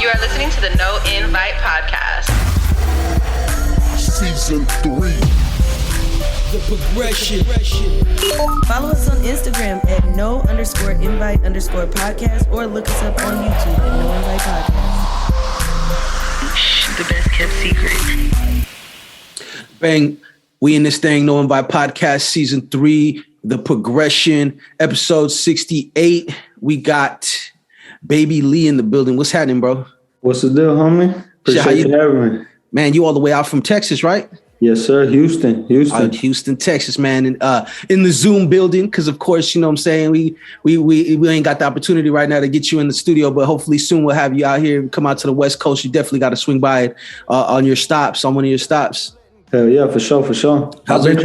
You are listening to the No Invite Podcast. Season 3. The progression. Follow us on Instagram at no_invite_podcast or look us up on YouTube at No Invite Podcast. The best kept secret. Bang. We in this thing, No Invite Podcast, Season 3, The Progression, Episode 68. We got Baby Lee in the building. What's happening, bro? What's the deal, homie? Appreciate you having me. Man, you all the way out from Texas, right? Yes, sir. Houston, Texas, man. And in the Zoom building, because of course, you know what I'm saying, we ain't got the opportunity right now to get you in the studio, but hopefully soon we'll have you out here. Come out to the West Coast. You definitely got to swing by it on your stops, on one of your stops. Hell yeah, for sure. I've been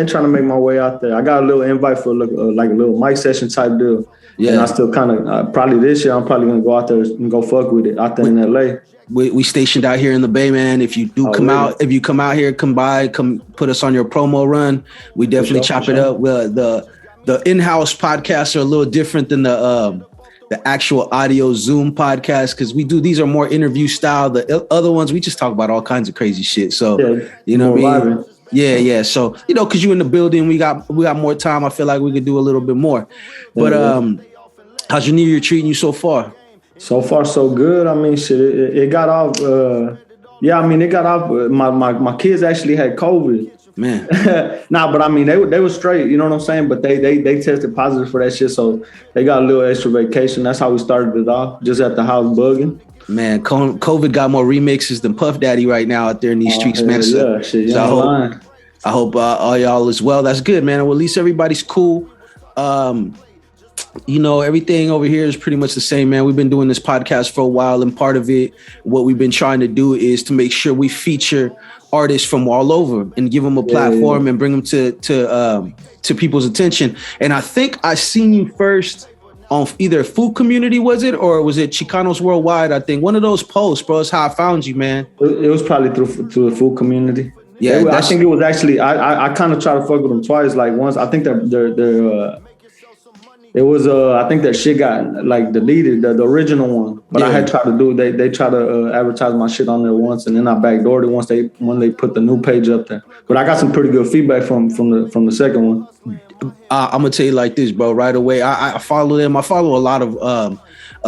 trying to make my way out there. I got a little invite for like a little mic session type deal. Yeah. And I still kind of, probably this year, I'm probably going to go out there and go fuck with it out there in LA. We stationed out here in the Bay, man. If you do come out here, come by, come put us on your promo run. We definitely chop it up. Well, the in-house podcasts are a little different than the actual audio Zoom podcast, because these are more interview style. The other ones, we just talk about all kinds of crazy shit. So, you know what I mean? Yeah. So, you know, because you in the building, we got more time. I feel like we could do a little bit more. But how's your New Year treating you so far? So far, so good. I mean, shit, it got off. It got off. My kids actually had COVID. Man. But I mean, they were straight. You know what I'm saying? But they tested positive for that shit, so they got a little extra vacation. That's how we started it off, just at the house bugging. Man, COVID got more remixes than Puff Daddy right now out there in these streets, man. I hope all y'all is well. That's good, man. Well, at least everybody's cool. You know, everything over here is pretty much the same, man. We've been doing this podcast for a while, and part of it, what we've been trying to do is to make sure we feature artists from all over and give them a platform and bring them to people's attention. And I think I seen you first on either Food Community, was it, or was it Chicanos Worldwide? I think one of those posts, bro, is how I found you, man. It was probably through the Food Community. Yeah, I think it was actually. I kind of tried to fuck with them twice. Like once, I think it was I think that shit got like deleted, the original one. But I had tried to do. They tried to advertise my shit on there once, and then I backdoored it when they put the new page up there. But I got some pretty good feedback from the second one. I'm gonna tell you like this, bro. Right away, I follow them. I follow a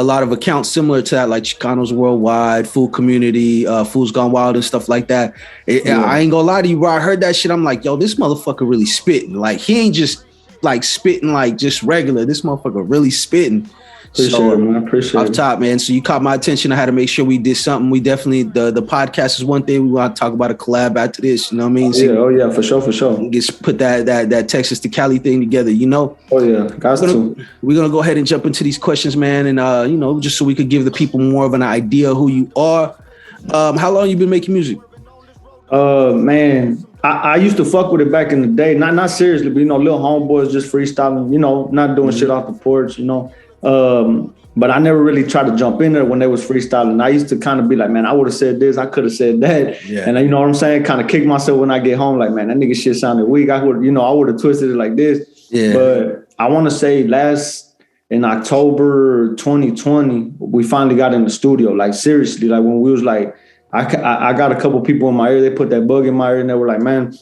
lot of accounts similar to that, like Chicanos Worldwide, Food Community, Food's Gone Wild, and stuff like that. I ain't gonna lie to you, bro. I heard that shit. I'm like, yo, this motherfucker really spitting. Like he ain't just like spitting like just regular. This motherfucker really spitting. Appreciate it, man. Appreciate it. Top, man. So you caught my attention. I had to make sure we did something. We definitely, the podcast is one thing. We want to talk about a collab after this. You know what I mean? For sure. Just put that Texas to Cali thing together, you know? Oh, yeah. We're going to go ahead and jump into these questions, man. And, you know, just so we could give the people more of an idea who you are. How long you been making music? Man, I used to fuck with it back in the day. Not seriously, but, you know, little homeboys just freestyling, you know, not doing shit off the porch, you know. But I never really tried to jump in there when they was freestyling. I used to kind of be like, man, I would have said this, I could have said that. Yeah. And you know what I'm saying? Kind of kick myself when I get home, like, man, that nigga shit sounded weak. I would have twisted it like this. Yeah. But I want to say in October 2020, we finally got in the studio. Like seriously, like when we was like, I got a couple people in my ear. They put that bug in my ear and they were like, man,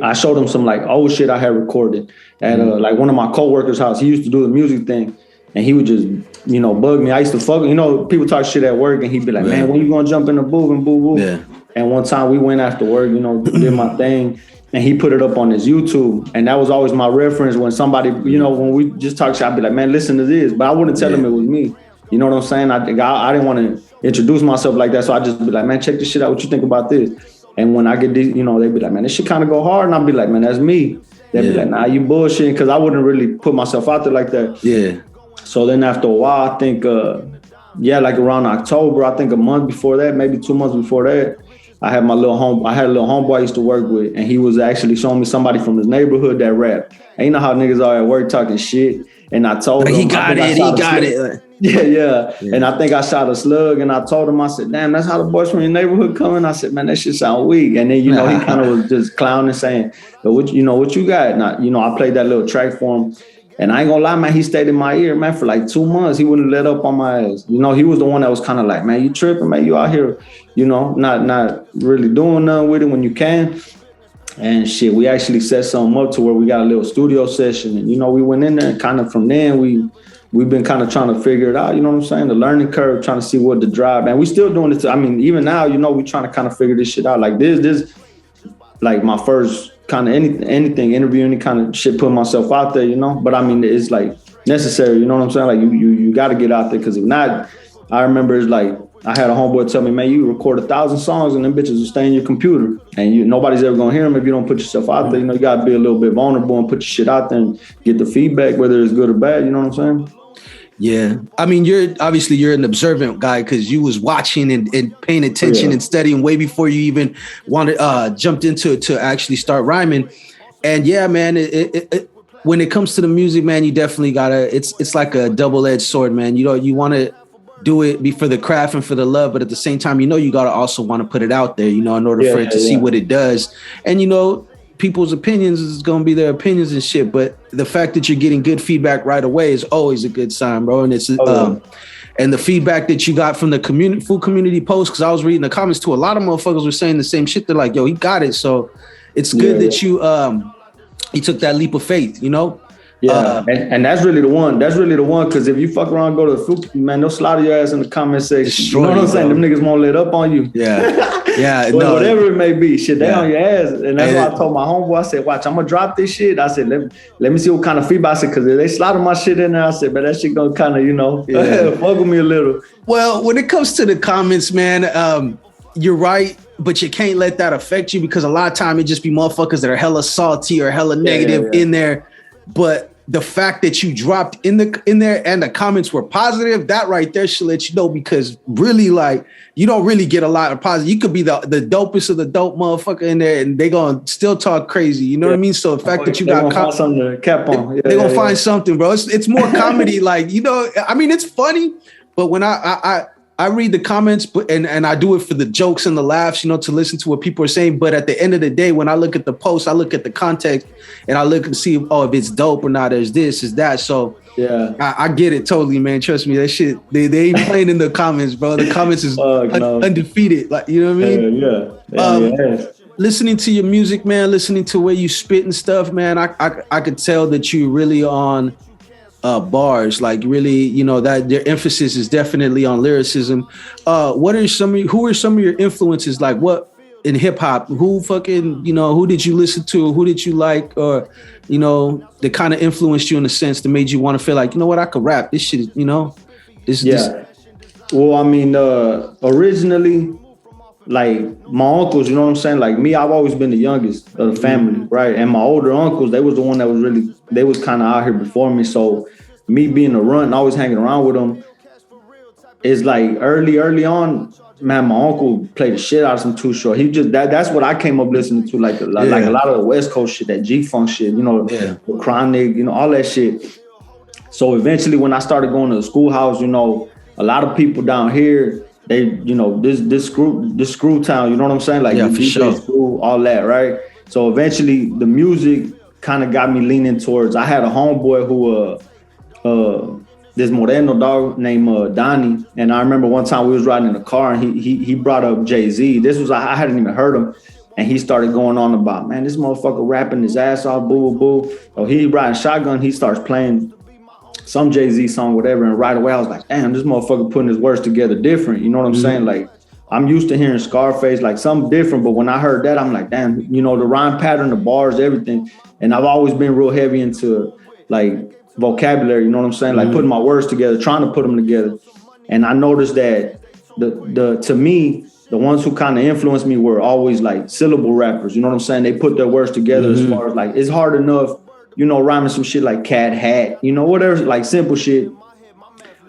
I showed them some like old shit I had recorded at like one of my coworkers' house. He used to do the music thing. And he would just, you know, bug me. I used to fuck, you know, people talk shit at work and he'd be like, man, when you gonna jump in the booth and boo boo? Yeah. And one time we went after work, you know, did my thing and he put it up on his YouTube. And that was always my reference when somebody, you know, when we just talk shit, I'd be like, man, listen to this. But I wouldn't tell him it was me. You know what I'm saying? I didn't want to introduce myself like that. So I just be like, man, check this shit out. What you think about this? And when I get these, you know, they'd be like, man, this shit kind of go hard. And I'd be like, man, that's me. They'd be like, nah, you bullshitting. Because I wouldn't really put myself out there like that. Yeah. So then after a while, I think, like around October, I think a month before that, maybe 2 months before that, I had a little homeboy I used to work with, and he was actually showing me somebody from his neighborhood that rapped. And you know how niggas are at work talking shit. And I told him. He got it. Yeah. And I think I shot a slug, and I told him, I said, damn, that's how the boys from your neighborhood coming? I said, man, that shit sound weak. And then, you know, he kind of was just clowning, saying, but what you got? And I played that little track for him. And I ain't gonna lie, man, he stayed in my ear, man, for like 2 months. He wouldn't let up on my ass. You know, he was the one that was kind of like, man, you tripping, man, you out here, you know, not really doing nothing with it when you can. And shit, we actually set something up to where we got a little studio session. And, you know, we went in there and kind of from then we've been kind of trying to figure it out, you know what I'm saying? The learning curve, trying to see what to drive. And we still doing it. I mean, even now, you know, we trying to kind of figure this shit out. Like this, like my first kind of anything, interview, any kind of shit, putting myself out there, you know? But I mean, it's like necessary, you know what I'm saying? Like you got to get out there, because if not, I remember it's like, I had a homeboy tell me, man, you record 1,000 songs and them bitches will stay in your computer, and nobody's ever gonna hear them if you don't put yourself out there. You know, you gotta be a little bit vulnerable and put your shit out there and get the feedback, whether it's good or bad. You know what I'm saying? Yeah, I mean, you're an observant guy, because you was watching and paying attention and studying way before you even jumped into it to actually start rhyming. And yeah, man, it when it comes to the music, man, you definitely gotta. It's like a double-edged sword, man. You know, you want to do it for the craft and for the love, but at the same time, you know, you gotta also want to put it out there, you know, in order for it to see what it does. And you know, people's opinions is gonna be their opinions and shit, but the fact that you're getting good feedback right away is always a good sign, bro. And it's and the feedback that you got from the food community post, because I was reading the comments too, a lot of motherfuckers were saying the same shit. They're like, yo, he got it. So it's good that you took that leap of faith, you know. Yeah, and that's really the one. That's really the one, because if you fuck around, go to the food, man, they'll slaughter your ass in the comment section. You know what I'm saying? Them niggas won't let up on you. Yeah, yeah. Well, whatever it may be, shit, they on your ass. And that's why I told my homeboy, I said, watch, I'm gonna drop this shit. I said, let me see what kind of feedback. I said, because if they slaughter my shit in there, I said, man, that shit gonna kind of, you know, fuck with me a little. Well, when it comes to the comments, man, you're right, but you can't let that affect you, because a lot of time it just be motherfuckers that are hella salty or hella negative in there. But the fact that you dropped in there and the comments were positive, that right there should let you know, because really, like, you don't really get a lot of positive. You could be the dopest of the dope motherfucker in there and they gonna still talk crazy. You know what I mean? So the fact that you got something to cap on, they're gonna find something, bro. It's more comedy, like, you know. I mean, it's funny, but when I read the comments, and I do it for the jokes and the laughs, you know, to listen to what people are saying. But at the end of the day, when I look at the post, I look at the context and I look and see, if it's dope or not, there's this, is that. So yeah, I get it totally, man. Trust me, that shit, they ain't playing in the comments, bro. The comments is undefeated. Like, you know what I mean? Yeah. Listening to your music, man, listening to where you spit and stuff, man, I could tell that you really on bars, like really, you know, that their emphasis is definitely on lyricism. Who are some of your influences? Like, what in hip hop? Who fucking, you know, who did you listen to? Who did you like? Or, you know, that kind of influenced you in a sense that made you want to feel like, you know what, I could rap this shit, you know? This. Well, I mean, originally, like my uncles, you know what I'm saying? Like me, I've always been the youngest of the family, right? And my older uncles, they was the one that was really, they was kind of out here before me. So me being a runt and always hanging around with them, is like early on, man, my uncle played the shit out of some Too Short. He just, that's what I came up listening to, like a lot of the West Coast shit, that G-Funk shit, you know, Chronic, you know, all that shit. So eventually when I started going to the schoolhouse, you know, a lot of people down here, they, you know, this screw town, you know what I'm saying? Like, for sure. Screw, all that, right? So eventually the music kind of got me leaning towards, I had a homeboy who, this Moreno dog named Donnie. And I remember one time we was riding in the car and he brought up Jay-Z. This was, I hadn't even heard him. And he started going on about, man, this motherfucker rapping his ass off, boo, boo, boo. So he riding shotgun, he starts playing some Jay-Z song, whatever. And right away I was like, damn, this motherfucker putting his words together different. You know what I'm saying? Like, I'm used to hearing Scarface, like something different. But when I heard that, I'm like, damn, you know, the rhyme pattern, the bars, everything. And I've always been real heavy into like vocabulary, you know what I'm saying? Like putting my words together, trying to put them together. And I noticed that to me, the ones who kind of influenced me were always like syllable rappers, you know what I'm saying? They put their words together as far as like, it's hard enough, you know, rhyming some shit like cat, hat, you know, whatever, like simple shit.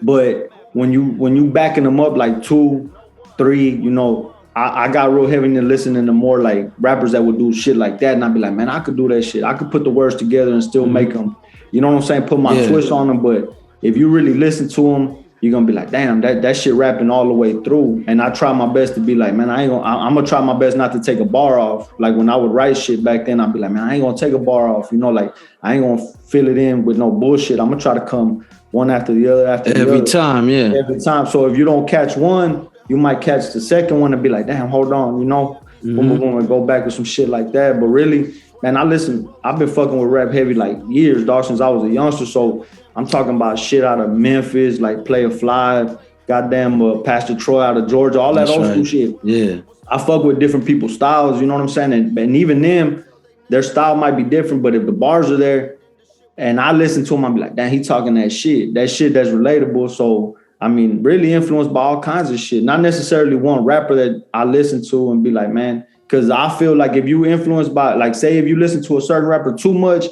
But when you backing them up like 2, 3, you know, I got real heavy into listening to more like rappers that would do shit like that. And I'd be like, man, I could do that shit. I could put the words together and still make them, you know what I'm saying? Put my twist on them. But if you really listen to them, you're gonna be like, damn, that shit rapping all the way through. And I try my best to be like, man, I'm gonna try my best not to take a bar off. Like when I would write shit back then, I'd be like, man, I ain't gonna take a bar off. You know, like I ain't gonna fill it in with no bullshit. I'm gonna try to come one after the other every time, yeah. Every time. So if you don't catch one, you might catch the second one and be like, damn, hold on, you know, we're gonna go back with some shit like that. But really, man, I've been fucking with rap heavy like years, dog, since I was a youngster. So I'm talking about shit out of Memphis, like Player Fly, goddamn Pastor Troy out of Georgia, all that old school shit. Yeah. I fuck with different people's styles, you know what I'm saying? And even them, their style might be different, but if the bars are there and I listen to them, I'll be like, damn, he talking that shit that's relatable. So, I mean, really influenced by all kinds of shit. Not necessarily one rapper that I listen to and be like, man, because I feel like if you influenced by, like, say if you listen to a certain rapper too much,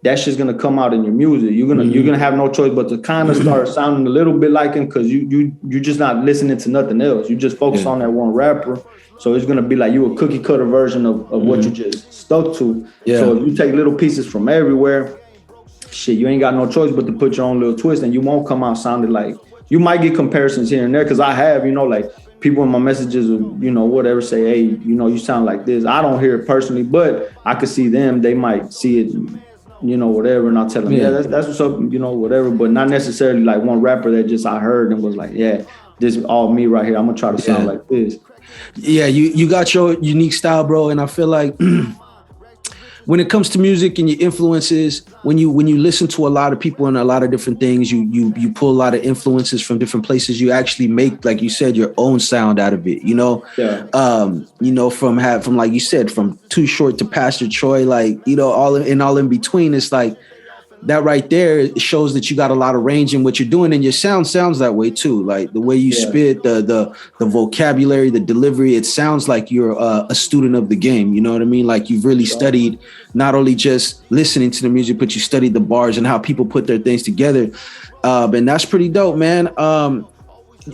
that shit's gonna come out in your music. You're gonna have no choice but to kind of start sounding a little bit like him because you're just not listening to nothing else. You just focus on that one rapper. So it's gonna be like you a cookie cutter version of what you just stuck to. Yeah. So if you take little pieces from everywhere, shit, you ain't got no choice but to put your own little twist, and you won't come out sounding like. You might get comparisons here and there because I have, you know, like people in my messages, you know, whatever say, hey, you know, you sound like this. I don't hear it personally, but I could see them. They might see it. You know, whatever, and I'll tell them, that's what's up, you know, whatever, but not necessarily like one rapper that just I heard and was like, yeah, this is all me right here. I'm gonna try to sound like this. Yeah, you got your unique style, bro, and I feel like when it comes to music and your influences, when you listen to a lot of people and a lot of different things, you pull a lot of influences from different places. You actually make, like you said, your own sound out of it. You know, you know, from like you said, from Too Short to Pastor Troy, like, you know, all in between. It's like that right there shows that you got a lot of range in what you're doing, and your sound sounds that way too. Like the way you spit, the vocabulary, the delivery, it sounds like you're a student of the game. You know what I mean? Like you've really studied not only just listening to the music, but you studied the bars and how people put their things together. And that's pretty dope, man.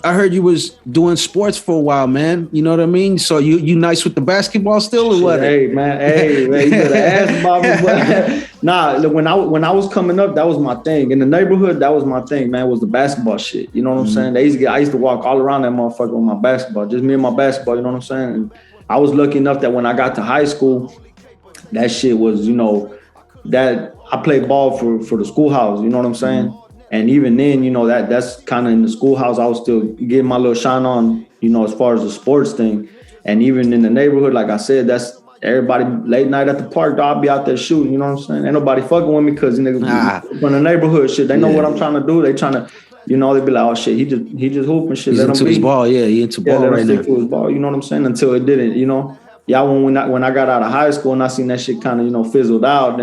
I heard you was doing sports for a while, man. You know what I mean? So you nice with the basketball still or what? Hey, man, you better ask Bobby. Nah, when I was coming up, that was my thing. In the neighborhood, that was my thing, man, was the basketball shit. You know what I'm saying? I used to walk all around that motherfucker with my basketball, just me and my basketball, you know what I'm saying? And I was lucky enough that when I got to high school, that shit was, you know, that I played ball for the schoolhouse, you know what I'm saying? And even then, you know, that's kind of in the schoolhouse, I was still getting my little shine on, you know, as far as the sports thing. And even in the neighborhood, like I said, that's everybody late night at the park, I'll be out there shooting, you know what I'm saying? Ain't nobody fucking with me because niggas from the neighborhood shit. They know what I'm trying to do. They trying to, you know, they be like, oh shit, he just hooping shit. He's into his ball, he into ball right now. Let him stick to his ball, you know what I'm saying? Until it didn't, you know. Yeah, when I got out of high school and I seen that shit kind of, you know, fizzled out.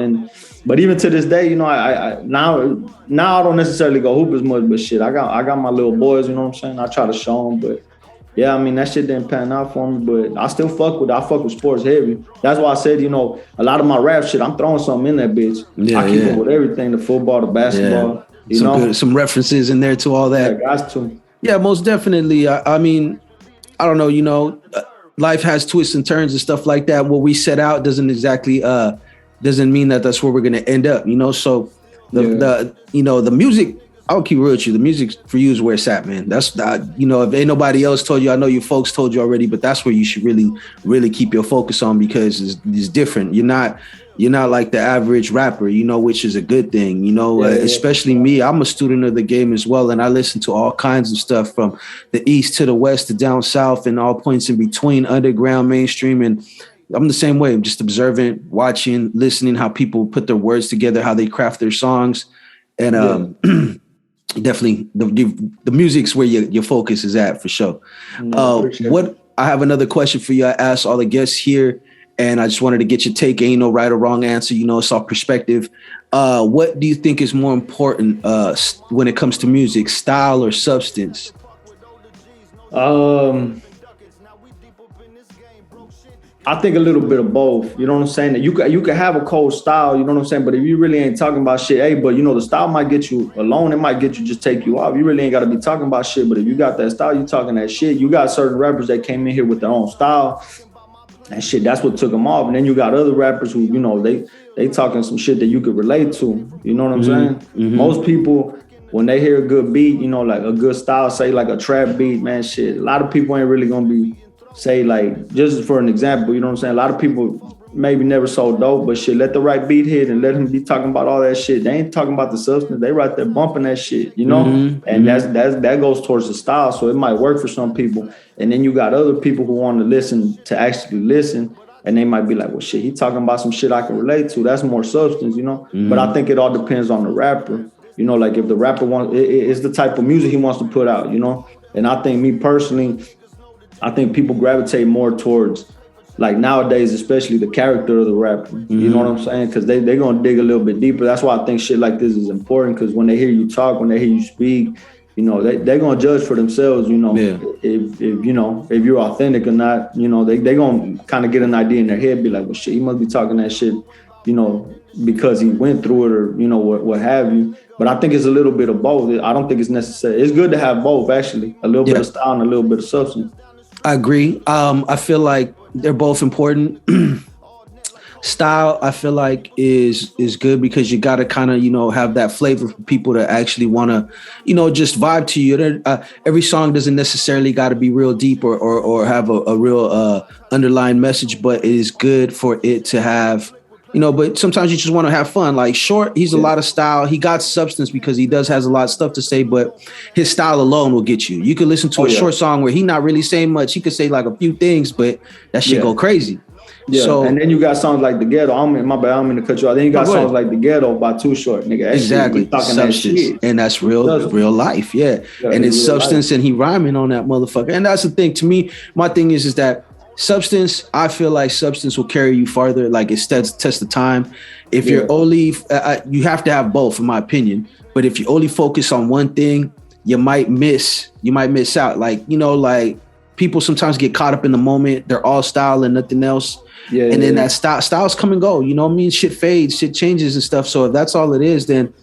But even to this day, you know, I now I don't necessarily go hoop as much, but shit, I got my little boys, you know what I'm saying? I try to show them, but yeah, I mean, that shit didn't pan out for me, but I still fuck with sports heavy. That's why I said, you know, a lot of my rap shit, I'm throwing something in that bitch. Yeah, I keep up with everything, the football, the basketball, you know. Some references in there to all that. Yeah, got to. Yeah, most definitely. I mean, I don't know, you know, life has twists and turns and stuff like that. What we set out doesn't exactly doesn't mean that that's where we're gonna end up, you know. So the you know, the music, I'll keep real with you. The music for you is where it's at, man. That's you know, if ain't nobody else told you, I know your folks told you already, but that's where you should really keep your focus on, because it's different. You're not like the average rapper, you know, which is a good thing, you know. Especially me, I'm a student of the game as well, and I listen to all kinds of stuff from the east to the west to down south and all points in between, underground, mainstream, and I'm the same way. I'm just observant, watching, listening how people put their words together, how they craft their songs, and definitely the music's where your focus is at for sure. I have another question for you. I asked all the guests here, and I just wanted to get your take. Ain't no right or wrong answer, you know, it's all perspective. What do you think is more important when it comes to music, style or substance? I think a little bit of both. You know what I'm saying? That you could have a cold style, you know what I'm saying? But if you really ain't talking about shit, hey, but you know, the style might get you alone. It might get you, just take you off. You really ain't got to be talking about shit. But if you got that style, you talking that shit. You got certain rappers that came in here with their own style. And shit, that's what took them off. And then you got other rappers who, you know, they talking some shit that you could relate to. You know what I'm saying? Mm-hmm. Most people, when they hear a good beat, you know, like a good style, say like a trap beat, man, shit. A lot of people ain't really gonna be say like, just for an example, you know what I'm saying? A lot of people maybe never so dope, but shit, let the right beat hit and let him be talking about all that shit. They ain't talking about the substance. They right there bumping that shit, you know? And that goes towards the style. So it might work for some people. And then you got other people who want to listen to actually listen. And they might be like, well, shit, he talking about some shit I can relate to. That's more substance, you know? But I think it all depends on the rapper. You know, like if the rapper wants, it's the type of music he wants to put out, you know? And I think me personally, I think people gravitate more towards, like nowadays, especially the character of the rapper. You know what I'm saying? Because they're going to dig a little bit deeper. That's why I think shit like this is important, because when they hear you talk, when they hear you speak, you know, they're going to judge for themselves, you know, if you know, if you're authentic or not. You know, they're going to kind of get an idea in their head, be like, well, shit, he must be talking that shit, you know, because he went through it or, you know, what have you. But I think it's a little bit of both. I don't think it's necessary. It's good to have both, actually, a little bit of style and a little bit of substance. I agree. I feel like they're both important. Style, I feel like is good because you got to kind of, you know, have that flavor for people to actually want to, you know, just vibe to you. Every song doesn't necessarily got to be real deep or have a real underlying message, but it is good for it to have, you know, but sometimes you just want to have fun. Like Short, he's a lot of style. He got substance because he has a lot of stuff to say, but his style alone will get you. You could listen to a Short song where he not really saying much. He could say like a few things, but that shit go crazy. Yeah, so, and then you got songs like The Ghetto. My bad, I'm gonna cut you off. Then you got songs like The Ghetto by Too Short, nigga. Exactly, talking that shit, and that's real life, and it's substance, and he rhyming on that motherfucker. And that's the thing. To me, my thing is that substance. I feel like substance will carry you farther. Like it stands the test of time. If you're only, you have to have both, in my opinion. But if you only focus on one thing, you might miss out. Like, you know, like people sometimes get caught up in the moment. They're all style and nothing else. And then that styles come and go, you know what I mean? Shit fades, shit changes and stuff. So if that's all it is, then,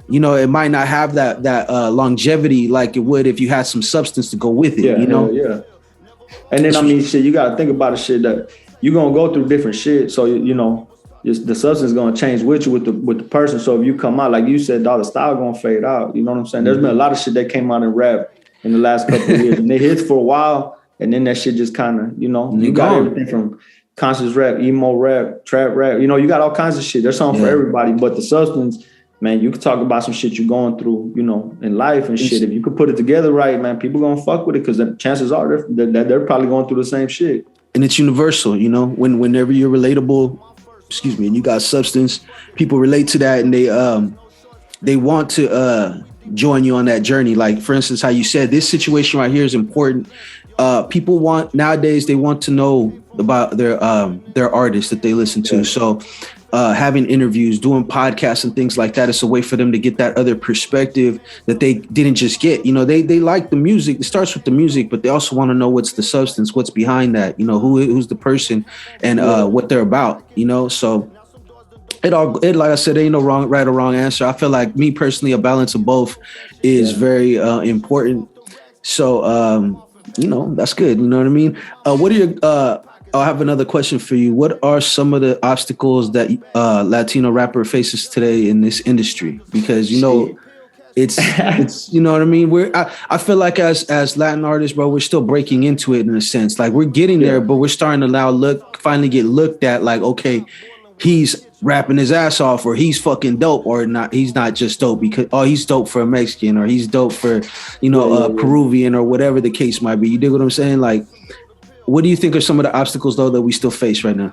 you know, it might not have that longevity like it would if you had some substance to go with it, you know? And then, I mean, shit, you got to think about the shit that you're going to go through different shit. So, you know, the substance is going to change with you, with the person. So if you come out, like you said, dog, the style going to fade out. You know what I'm saying? There's been a lot of shit that came out in rap in the last couple of years. And it hits for a while. And then that shit just kind of, you know, you got everything from conscious rap, emo rap, trap rap. You know, you got all kinds of shit. There's something for everybody. But the substance, man, you could talk about some shit you're going through, you know, in life and shit. If you could put it together right, man, people gonna fuck with it because the chances are that they're probably going through the same shit. And it's universal, you know, whenever you're relatable, and you got substance, people relate to that and they want to join you on that journey. Like, for instance, how you said this situation right here is important. People nowadays, they want to know about their artists that they listen to. So having interviews, doing podcasts and things like that, it's a way for them to get that other perspective that they didn't just get. You know, they like the music. It starts with the music, but they also want to know what's the substance, what's behind that, you know, who's the person and what they're about, you know. So it like I said, ain't no right or wrong answer. I feel like me personally, a balance of both is very important. So you know, that's good. You know what I mean? What are your I have another question for you. What are some of the obstacles that Latino rapper faces today in this industry? Because, you know, it's you know what I mean? I feel like as Latin artists, bro, we're still breaking into it in a sense. Like we're getting there, but we're starting to now finally get looked at like, okay, he's rapping his ass off, or he's fucking dope, or not. He's not just dope because he's dope for a Mexican, or he's dope for, you know, Peruvian, or whatever the case might be. You dig what I'm saying? Like, what do you think are some of the obstacles though that we still face right now?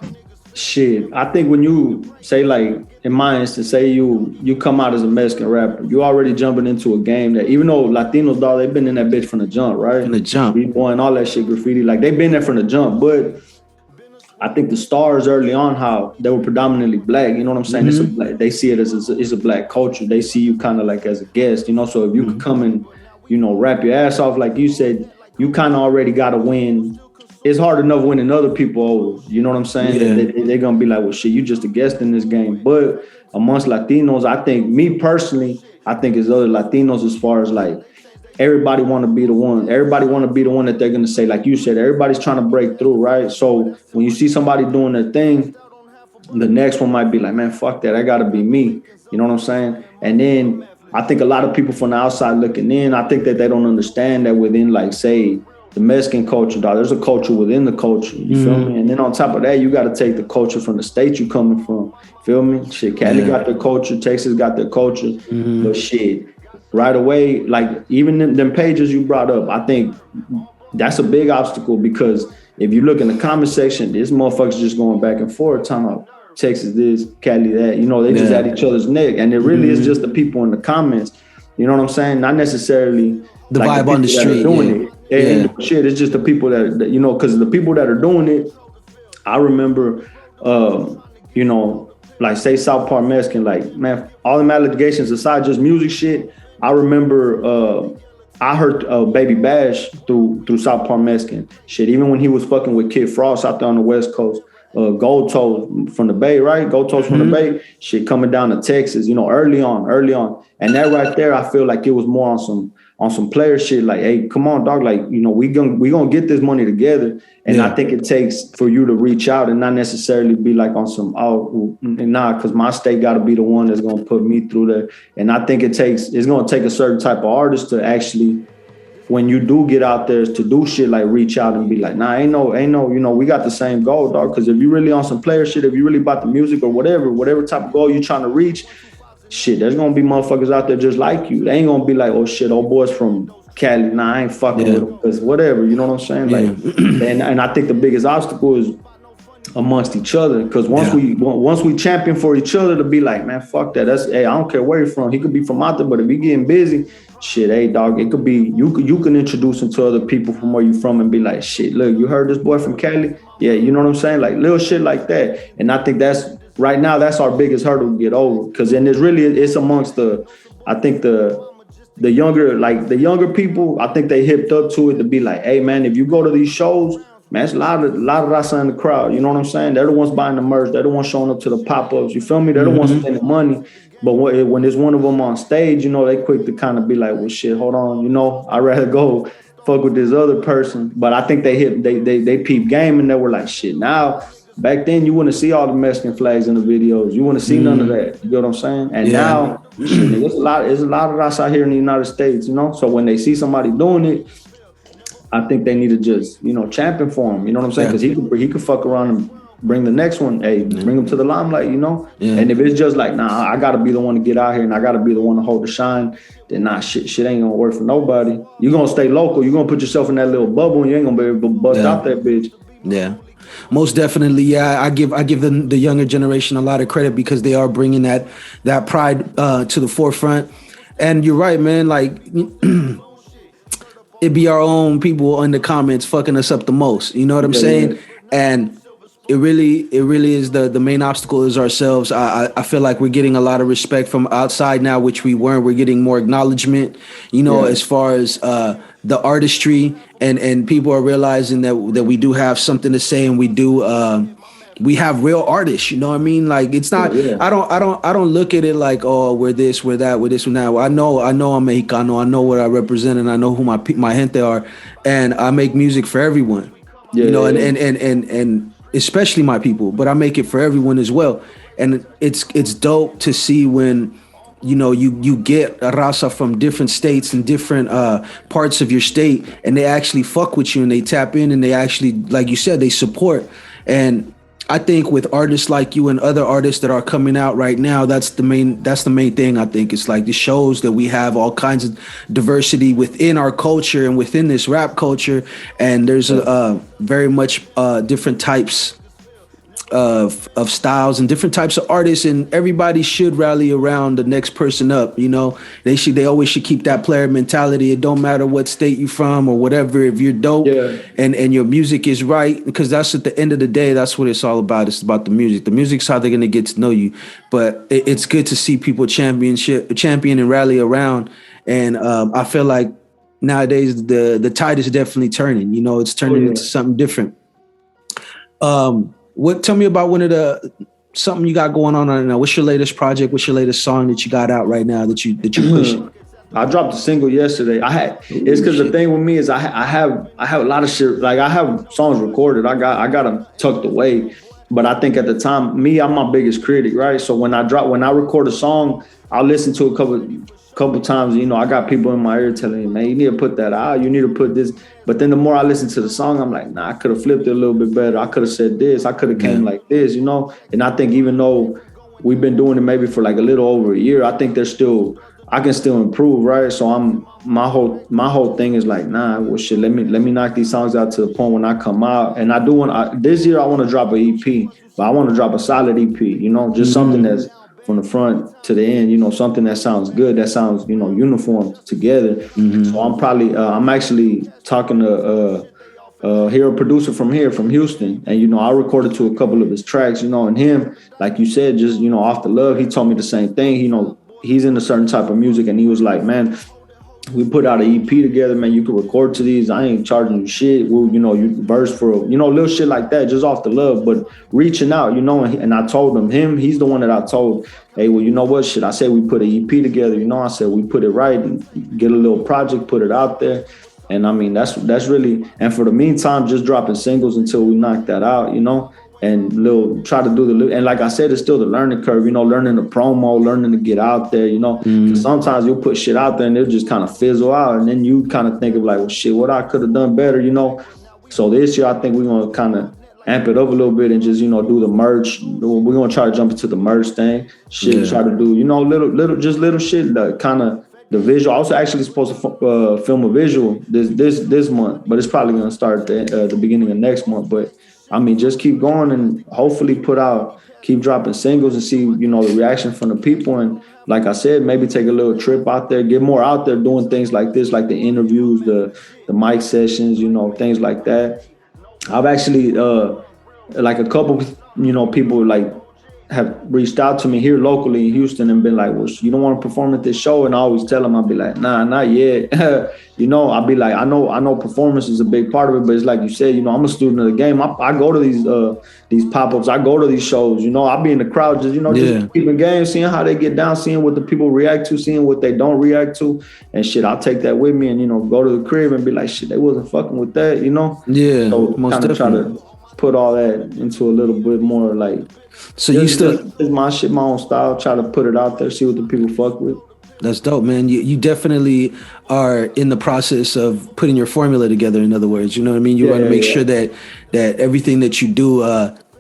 Shit, I think when you say, like, in my instance, say you come out as a Mexican rapper, you already jumping into a game that, even though Latinos, dog, they've been in that bitch from the jump, right? From the jump. B-boy and all that shit, graffiti, like they've been there from the jump. But I think the stars early on, how they were predominantly black, you know what I'm saying? Mm-hmm. They see it as it's a black culture. They see you kind of like as a guest, you know? So if you could come and, you know, rap your ass off, like you said, you kind of already got to win. It's hard enough winning other people over, you know what I'm saying? Yeah. They're going to be like, well, shit, you just a guest in this game. But amongst Latinos, I think, me personally, I think it's other Latinos as far as like, everybody want to be the one. Everybody want to be the one that they're going to say, like you said, everybody's trying to break through, right? So when you see somebody doing their thing, the next one might be like, man, fuck that. I got to be me. You know what I'm saying? And then I think a lot of people from the outside looking in, I think that they don't understand that within, like, say, the Mexican culture, dog, there's a culture within the culture. You feel me? And then on top of that, you got to take the culture from the state you coming from. Feel me? Shit, Cali got their culture, Texas got their culture, but shit, right away, like even them pages you brought up, I think that's a big obstacle, because if you look in the comment section, this motherfuckers just going back and forth, talking about Texas this, Cali that, you know, they just at each other's neck. And it really is just the people in the comments, you know what I'm saying? Not necessarily the like vibe on the street. Doing it. And shit, it's just the people that, you know, because the people that are doing it, I remember, you know, like say South Park Mexican, like, man, all them allegations aside, just music shit. I remember I heard Baby Bash through South Park Mexican. Shit, even when he was fucking with Kid Frost out there on the West Coast, Gold Toes from the Bay, right? Gold Toes from the Bay, shit coming down to Texas, you know, early on. And that right there, I feel like it was more on some player shit, like, hey, come on, dog, like, you know, we gonna get this money together. And I think it takes for you to reach out and not necessarily be like on some, because my state got to be the one that's gonna put me through there. And I think it's gonna take a certain type of artist to actually, when you do get out there, to do shit like reach out and be like, nah, ain't no, you know, we got the same goal, dog. Because if you really on some player shit, if you really about the music or whatever type of goal you're trying to reach, shit, there's gonna be motherfuckers out there just like you. They ain't gonna be like, oh shit, old boys from Cali, nah, I ain't fucking with them, because whatever, you know what I'm saying? Like, and I think the biggest obstacle is amongst each other, because once we champion for each other, to be like, man, fuck that. That's, hey, I don't care where he's from. He could be from out there, but if he getting busy, shit, hey, dog, it could be you can introduce him to other people from where you from and be like, shit, look, you heard this boy from Cali? Yeah, you know what I'm saying? Like little shit like that. And I think that's right now, that's our biggest hurdle to get over, because then it's amongst the younger people. I think they hipped up to it to be like, hey man, if you go to these shows, man, it's a lot of raza in the crowd. You know what I'm saying? They're the ones buying the merch. They're the ones showing up to the pop-ups. You feel me? They're the ones spending money. But when there's one of them on stage, you know, they quick to kind of be like, well, shit, hold on. You know, I'd rather go fuck with this other person. But I think they peep game, and they were like, shit, now, back then you wouldn't see all the Mexican flags in the videos. You wouldn't see none of that. You know what I'm saying? And now, shit, there's a lot of raza out here in the United States, you know? So when they see somebody doing it, I think they need to just, you know, champion for him. You know what I'm saying? Because he could fuck around and bring the next one. Hey, bring him to the limelight, you know? Yeah. And if it's just like, nah, I got to be the one to get out here and I got to be the one to hold the shine, then nah, shit ain't going to work for nobody. You're going to stay local. You're going to put yourself in that little bubble and you ain't going to be able to bust out that bitch. Yeah. Most definitely, yeah. I give the younger generation a lot of credit, because they are bringing that pride to the forefront. And you're right, man. Like, it be our own people in the comments fucking us up the most. You know what I'm saying? Yeah. And it really is the main obstacle is ourselves. I feel like we're getting a lot of respect from outside now, which we weren't. We're getting more acknowledgement, you know, as far as the artistry, and people are realizing that we do have something to say, and we have real artists, you know what I mean? Like, it's not, I don't look at it like, oh, we're this, we're that, we're this, we're that. I know I'm Mexicano. I know what I represent, and I know who my gente are, and I make music for everyone, you know, and especially my people, but I make it for everyone as well. And it's dope to see when, you know, you get a raza from different states and different parts of your state, and they actually fuck with you and they tap in and they actually, like you said, they support. And I think with artists like you and other artists that are coming out right now, that's the main thing. I think it's like, it shows that we have all kinds of diversity within our culture and within this rap culture. And there's very much different types of styles and different types of artists, and everybody should rally around the next person up. You know, they always should keep that player mentality. It don't matter what state you're from or whatever. If you're dope and your music is right, because that's at the end of the day, that's what it's all about. It's about the music. The music's how they're gonna get to know you. But it's good to see people champion and rally around. And I feel like nowadays the tide is definitely turning. You know, it's turning into something different. Tell me about something you got going on right now. What's your latest project? What's your latest song that you got out right now that you pushing? I dropped a single yesterday. It's because the thing with me is I have a lot of shit. Like, I have songs recorded. I got them tucked away. But I think at the time, I'm my biggest critic, right? So when I record a song, I'll listen to a couple couple times, you know, I got people in my ear telling me, man, you need to put that out. You need to put this. But then the more I listen to the song, I'm like, nah, I could have flipped it a little bit better. I could have said this. I could have came like this, you know. And I think even though we've been doing it maybe for like a little over a year, I think I can still improve, right? So my whole thing is like, nah, well, shit, let me knock these songs out to the point when I come out. And I do this year I want to drop an EP, but I want to drop a solid EP, you know, just something that's from the front to the end, you know, something that sounds good, that sounds, you know, uniform together. So I'm actually talking to here a producer from Houston, and you know, I recorded to a couple of his tracks, you know, and him, like you said, just, you know, off the love, he told me the same thing. You know, he's in a certain type of music, and he was like, man, we put out an EP together, man, you can record to these. I ain't charging you shit. Well, you know, you verse for, you know, little shit like that, just off the love, but reaching out, you know, and I told him, he's the one that I told, hey, well, you know what, shit, I said we put an EP together, you know, I said we put it right, and get a little project, put it out there. And I mean, that's really, and for the meantime, just dropping singles until we knock that out, you know, and try to do and like I said, it's still the learning curve, you know, learning the promo, learning to get out there, you know, 'cause sometimes you'll put shit out there and it'll just kind of fizzle out. And then you kind of think of like, well, shit, what I could have done better, you know? So this year, I think we're going to kind of amp it up a little bit and just, you know, do the merch. We're going to try to jump into the merch thing, try to do, you know, little shit that kind of, the visual. I was actually supposed to film a visual this month, but it's probably going to start the beginning of next month. But I mean, just keep going and hopefully keep dropping singles and see, you know, the reaction from the people. And like I said, maybe take a little trip out there, get more out there doing things like this, like the interviews, the mic sessions, you know, things like that. I've actually, like a couple, you know, people like have reached out to me here locally in Houston and been like, well, you don't want to perform at this show? And I always tell them, I'll be like, nah, not yet. You know, I'll be like, I know performance is a big part of it, but it's like you said, you know, I'm a student of the game. I go to these pop-ups, I go to these shows, you know, I'll be in the crowd, just, you know, just keeping game, seeing how they get down, seeing what the people react to, seeing what they don't react to. And shit, I'll take that with me and, you know, go to the crib and be like, shit, they wasn't fucking with that, you know? Yeah, so most definitely. Try to put all that into a little bit more like, so you still, it's my shit, my own style, try to put it out there, see what the people fuck with. That's dope, man. You definitely are in the process of putting your formula together, in other words. You know what I mean? You want to make sure that everything that you do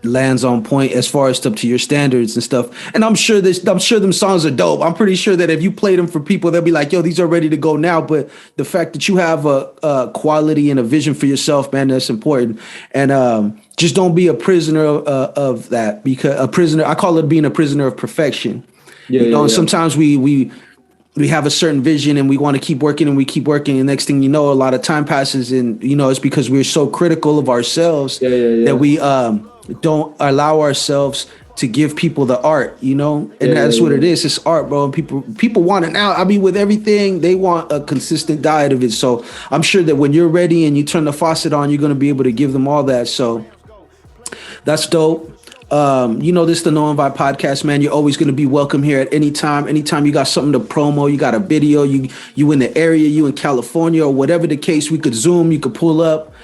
lands on point as far as up to your standards and stuff. And I'm sure them songs are dope. I'm pretty sure that if you play them for people, they'll be like, yo, these are ready to go now. But the fact that you have a quality and a vision for yourself, man, that's important. And just don't be a prisoner of that, because I call it being a prisoner of perfection. Sometimes we have a certain vision and we want to keep working and we keep working. And next thing you know, a lot of time passes and, you know, it's because we're so critical of ourselves that we don't allow ourselves to give people the art, you know, and that's what it is. It's art, bro. And people want it now. I mean, with everything, they want a consistent diet of it. So I'm sure that when you're ready and you turn the faucet on, you're going to be able to give them all that. So that's dope. You know, this is the No Invite podcast, man. You're always going to be welcome here at any time. Anytime you got something to promo, you got a video, you in the area, you in California or whatever the case, we could Zoom, you could pull up.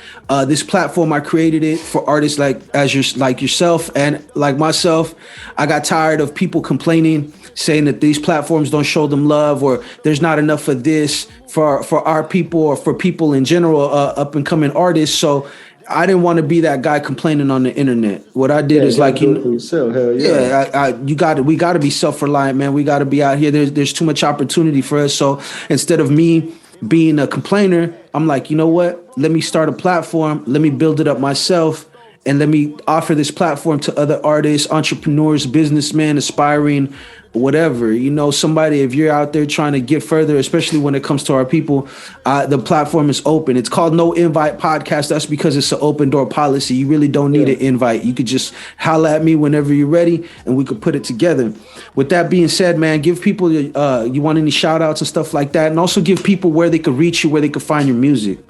This platform, I created it for artists like yourself and like myself. I got tired of people complaining, saying that these platforms don't show them love or there's not enough of this for our people or for people in general, up and coming artists. So I didn't want to be that guy complaining on the internet. What I did is like, we got to be self-reliant, man. We got to be out here. There's too much opportunity for us. So instead of me being a complainer, I'm like, you know what? Let me start a platform. Let me build it up myself. And let me offer this platform to other artists, entrepreneurs, businessmen, aspiring, whatever, you know, somebody, if you're out there trying to get further, especially when it comes to our people, the platform is open. It's called No Invite Podcast. That's because it's an open door policy. You really don't need an invite. You could just holler at me whenever you're ready and we could put it together. With that being said, man, give people, you want any shout outs and stuff like that? And also give people where they could reach you, where they could find your music.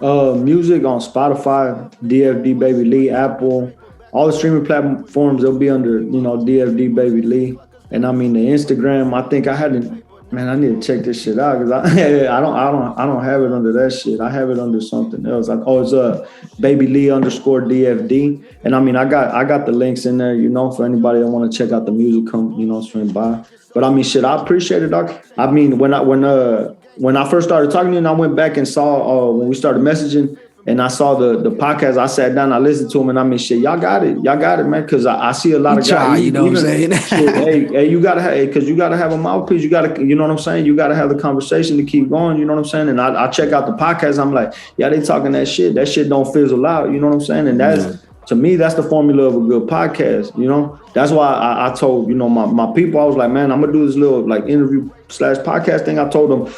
Music on Spotify, DFD Baby Lee, Apple, all the streaming platforms, they'll be under, you know, DFD Baby Lee. And I mean, the Instagram, I think I had Man, I need to check this shit out because I don't have it under that shit. I have it under something else. It's Baby Lee _DFD. And I mean, I got the links in there, you know, for anybody that want to check out the music, come, you know, swing by. But I mean, shit, I appreciate it, dog. I mean, when I first started talking to you, and I went back and saw when we started messaging, and I saw the podcast, I sat down, I listened to them, and I mean, shit, y'all got it, man, because I see a lot of guys. You know what I'm saying? Shit, hey, you gotta have, because you gotta have a mouthpiece. You gotta, you know what I'm saying? You gotta have the conversation to keep going. You know what I'm saying? And I check out the podcast. I'm like, yeah, they talking that shit. That shit don't fizzle out. You know what I'm saying? And that's to me, that's the formula of a good podcast. You know, that's why I told, you know, my people, I was like, man, I'm gonna do this little like interview / podcast thing. I told them,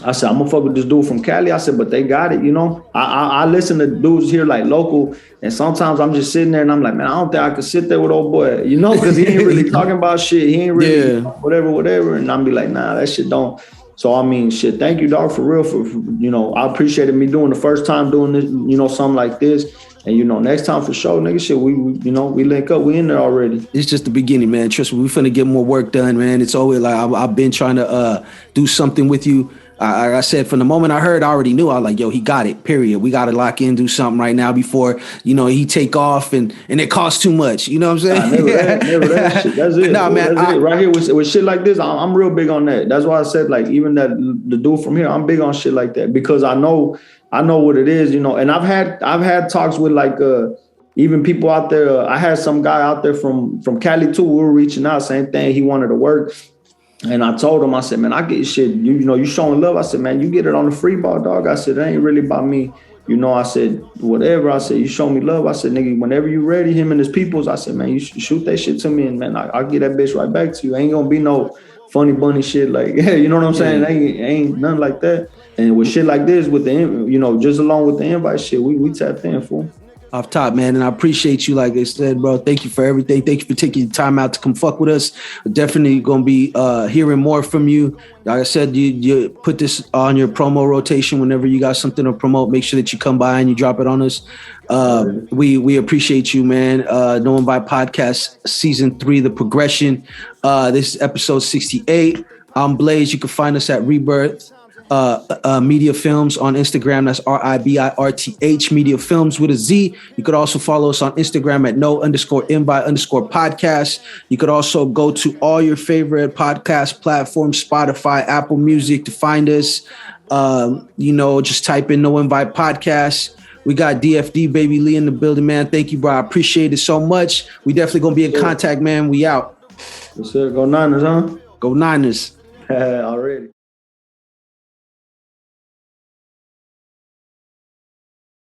I said, I'm gonna fuck with this dude from Cali. I said, but they got it, you know. I listen to dudes here like local, and sometimes I'm just sitting there and I'm like, man, I don't think I could sit there with old boy, you know, because he ain't really talking about shit. He ain't really whatever. And I'm be like, nah, that shit don't. So I mean, shit, thank you, dog, for real. For you know, I appreciated me doing the first time doing this, you know, something like this. And, you know, next time for sure, nigga, shit, we you know, we link up. We in there already. It's just the beginning, man. Trust me, we finna get more work done, man. It's always like I've been trying to do something with you. I said from the moment I heard, I already knew. I was like, yo, he got it, period. We got to lock in, do something right now before, you know, he take off and it costs too much. You know what I'm saying? Never that shit. That's it. No, man. That's it. Right here with shit like this, I'm real big on that. That's why I said, like, even that the dude from here, I'm big on shit like that because I know what it is, you know. And I've had talks with like even people out there. I had some guy out there from Cali too. We were reaching out, same thing. He wanted to work. And I told him, I said, man, I get shit. You know, you showing love. I said, man, you get it on the free ball, dog. I said, it ain't really about me. You know, I said, whatever. I said, you show me love. I said, nigga, whenever you ready, him and his peoples, I said, man, you shoot that shit to me. And, man, I'll get that bitch right back to you. Ain't gonna be no funny bunny shit. Like, you know what I'm saying? Ain't nothing like that. And with shit like this, with the, you know, just along with the invite shit, we tapped in, fool. Off top, man, and I appreciate you, like I said, bro. Thank you for everything. Thank you for taking the time out to come fuck with us. We're definitely gonna be hearing more from you. Like I said, you put this on your promo rotation whenever you got something to promote. Make sure that you come by and you drop it on us. We appreciate you, man. No Invite Podcast Season 3, The Progression. This is episode 68. I'm Blaze. You can find us at RiBirth Media Films on Instagram. That's RiBirth Media Films with a Z. You could also follow us on Instagram at no_invite_podcast. You could also go to all your favorite podcast platforms, Spotify, Apple Music, to find us. You know, just type in No Invite Podcast. We got DFD Baby Lee in the building, man. Thank you, bro. I appreciate it so much. We definitely gonna be in contact, man. We out. Yes, sir. Go Niners, huh? Go Niners. Already.